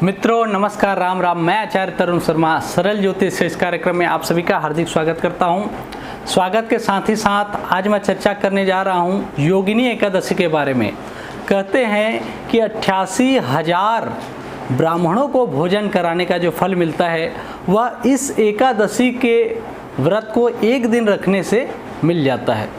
मित्रों नमस्कार, राम राम। मैं आचार्य तरुण शर्मा सरल ज्योतिष से इस कार्यक्रम में आप सभी का हार्दिक स्वागत करता हूं। स्वागत के साथ ही साथ आज मैं चर्चा करने जा रहा हूं योगिनी एकादशी के बारे में। कहते हैं कि 88,000 ब्राह्मणों को भोजन कराने का जो फल मिलता है वह इस एकादशी के व्रत को एक दिन रखने से मिल जाता है।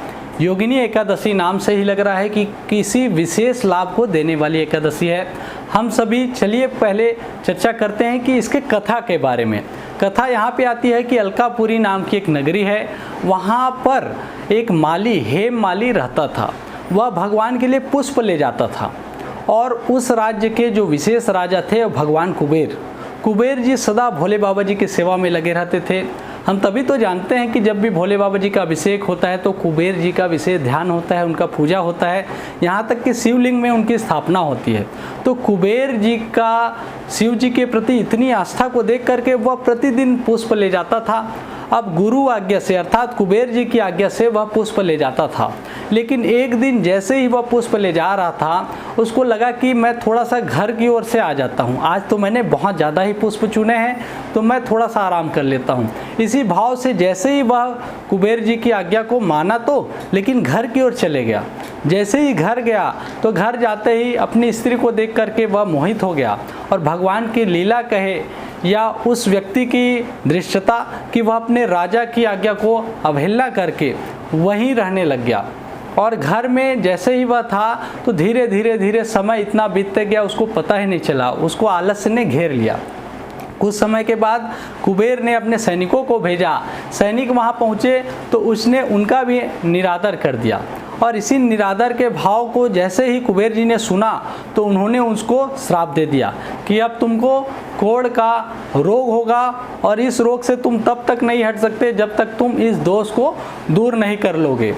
योगिनी एकादशी नाम से ही लग रहा है कि किसी विशेष लाभ को देने वाली एकादशी है। हम सभी चलिए पहले चर्चा करते हैं कि इसके कथा के बारे में। कथा यहाँ पे आती है कि अलकापुरी नाम की एक नगरी है, वहाँ पर एक माली हेम माली रहता था। वह भगवान के लिए पुष्प ले जाता था और उस राज्य के जो विशेष राजा थे भगवान कुबेर जी सदा भोले बाबा जी की सेवा में लगे रहते थे। हम तभी तो जानते हैं कि जब भी भोले बाबा जी का अभिषेक होता है तो कुबेर जी का विशेष ध्यान होता है, उनका पूजा होता है, यहाँ तक कि शिवलिंग में उनकी स्थापना होती है। तो कुबेर जी का शिव जी के प्रति इतनी आस्था को देख करके वह प्रतिदिन पुष्प ले जाता था। अब गुरु आज्ञा से अर्थात कुबेर जी की आज्ञा से वह पुष्प ले जाता था, लेकिन एक दिन जैसे ही वह पुष्प ले जा रहा था उसको लगा कि मैं थोड़ा सा घर की ओर से आ जाता हूँ। आज तो मैंने बहुत ज़्यादा ही पुष्प चुने हैं तो मैं थोड़ा सा आराम कर लेता हूँ। इसी भाव से जैसे ही वह कुबेर जी की आज्ञा को माना तो लेकिन घर की ओर चले गया। जैसे ही घर गया तो घर जाते ही अपनी स्त्री को देख करके वह मोहित हो गया और भगवान की लीला कहे या उस व्यक्ति की दृश्यता कि वह अपने राजा की आज्ञा को अवहेलना करके वहीं रहने लग गया। और घर में जैसे ही वह था तो धीरे धीरे समय इतना बीतते गया उसको पता ही नहीं चला, उसको आलस्य ने घेर लिया। कुछ समय के बाद कुबेर ने अपने सैनिकों को भेजा। सैनिक वहां पहुंचे तो उसने उनका भी निरादर कर दिया और इसी निरादर के भाव को जैसे ही कुबेर जी ने सुना तो उन्होंने उसको श्राप दे दिया कि अब तुमको कोढ़ का रोग होगा और इस रोग से तुम तब तक नहीं हट सकते जब तक तुम इस दोष को दूर नहीं कर लोगे।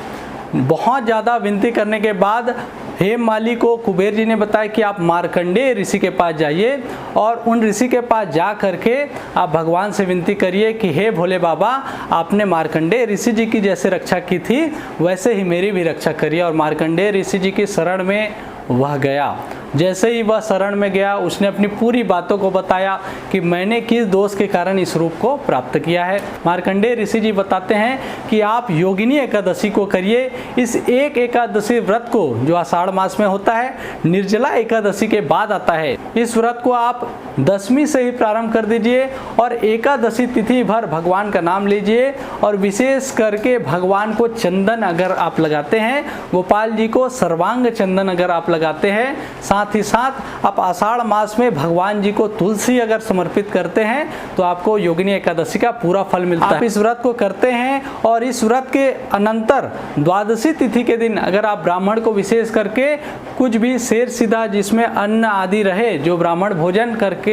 बहुत ज़्यादा विनती करने के बाद हेम माली को कुबेर जी ने बताया कि आप मार्कंडेय ऋषि के पास जाइए और उन ऋषि के पास जा करके आप भगवान से विनती करिए कि हे भोले बाबा, आपने मार्कंडेय ऋषि जी की जैसे रक्षा की थी वैसे ही मेरी भी रक्षा करिए। और मार्कंडेय ऋषि जी की शरण में वह गया। जैसे ही वह शरण में गया उसने अपनी पूरी बातों को बताया कि मैंने किस दोष के कारण इस रूप को प्राप्त किया है। मार्कंडेय ऋषि जी बताते हैं कि आप योगिनी एकादशी को करिए। इस एक एकादशी व्रत को जो आषाढ़ मास में होता है निर्जला एकादशी के बाद आता है, इस व्रत को आप 10वीं से ही प्रारंभ कर दीजिए और एकादशी तिथि भर भगवान का नाम लीजिए। और विशेष करके भगवान को चंदन अगर आप लगाते हैं, गोपाल जी को सर्वांग चंदन अगर आप लगाते हैं, साथ ही साथ आप आषाढ़ मास में भगवान जी को तुलसी अगर समर्पित करते हैं तो आपको योगिनी एकादशी का पूरा फल मिलता है। आप इस व्रत को करते हैं और इस व्रत के अनंतर द्वादशी तिथि के दिन अगर आप ब्राह्मण को विशेष करके कुछ भी शेर सीधा जिसमें अन्न आदि रहे, जो ब्राह्मण भोजन करके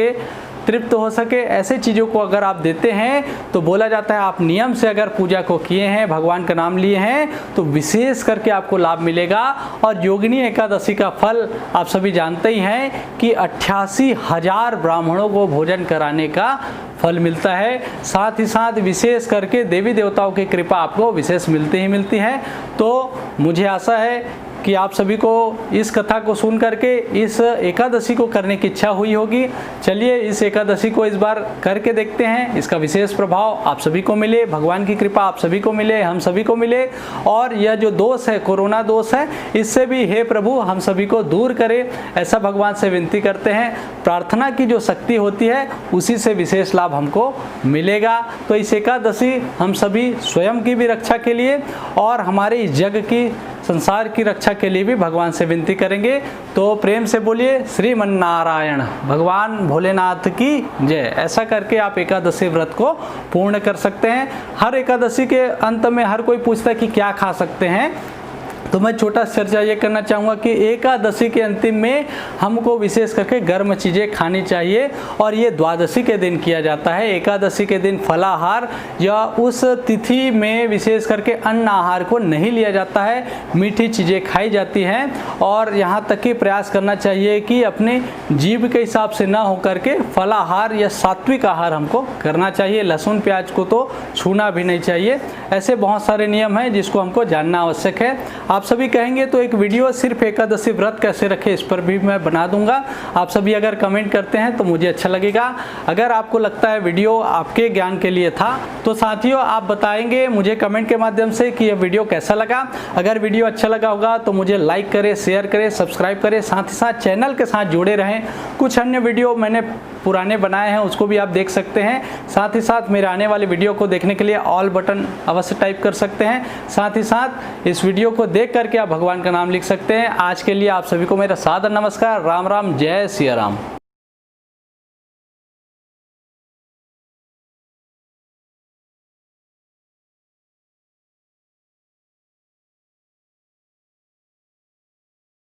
तृप्त हो सके, ऐसे चीज़ों को अगर आप देते हैं तो बोला जाता है आप नियम से अगर पूजा को किए हैं, भगवान का नाम लिए हैं तो विशेष करके आपको लाभ मिलेगा। और योगिनी एकादशी का फल आप सभी जानते ही हैं कि 88,000 ब्राह्मणों को भोजन कराने का फल मिलता है। साथ ही साथ विशेष करके देवी देवताओं की कृपा आपको विशेष मिलती ही मिलती है। तो मुझे आशा है कि आप सभी को इस कथा को सुन करके इस एकादशी को करने की इच्छा हुई होगी। चलिए इस एकादशी को इस बार करके देखते हैं, इसका विशेष प्रभाव आप सभी को मिले, भगवान की कृपा आप सभी को मिले, हम सभी को मिले। और यह जो दोष है, कोरोना दोष है, इससे भी हे प्रभु हम सभी को दूर करे, ऐसा भगवान से विनती करते हैं। प्रार्थना की जो शक्ति होती है उसी से विशेष लाभ हमको मिलेगा। तो इस एकादशी हम सभी स्वयं की भी रक्षा के लिए और हमारे इस जग की, संसार की रक्षा के लिए भी भगवान से विनती करेंगे। तो प्रेम से बोलिए श्रीमन्नारायण, भगवान भोलेनाथ की जय। ऐसा करके आप एकादशी व्रत को पूर्ण कर सकते हैं। हर एकादशी के अंत में हर कोई पूछता है कि क्या खा सकते हैं, तो मैं छोटा चर्चा ये करना चाहूँगा कि एकादशी के अंतिम में हमको विशेष करके गर्म चीज़ें खानी चाहिए और ये द्वादशी के दिन किया जाता है। एकादशी के दिन फलाहार या उस तिथि में विशेष करके अन्न आहार को नहीं लिया जाता है, मीठी चीज़ें खाई जाती हैं। और यहाँ तक कि प्रयास करना चाहिए कि अपने जीभ के हिसाब से ना हो करके फलाहार या सात्विक आहार हमको करना चाहिए। लहसुन प्याज को तो छूना भी नहीं चाहिए। ऐसे बहुत सारे नियम हैं जिसको हमको जानना आवश्यक है। आप सभी कहेंगे तो एक वीडियो सिर्फ एकादशी व्रत कैसे रखें इस पर भी मैं बना दूंगा। आप सभी अगर कमेंट करते हैं तो मुझे अच्छा लगेगा। अगर आपको लगता है वीडियो आपके ज्ञान के लिए था तो साथियों आप बताएंगे मुझे कमेंट के माध्यम से कि यह वीडियो कैसा लगा। अगर वीडियो अच्छा लगा होगा तो मुझे लाइक करें, शेयर करें, सब्सक्राइब करें, साथ ही साथ चैनल के साथ जुड़े रहें। कुछ अन्य वीडियो मैंने पुराने बनाए हैं उसको भी आप देख सकते हैं। साथ ही साथ मेरे आने वाले वीडियो को देखने के लिए ऑल बटन अवश्य टाइप कर सकते हैं। साथ ही साथ इस वीडियो को देख करके आप भगवान का नाम लिख सकते हैं। आज के लिए आप सभी को मेरा सादर नमस्कार। राम राम, जय सिया राम।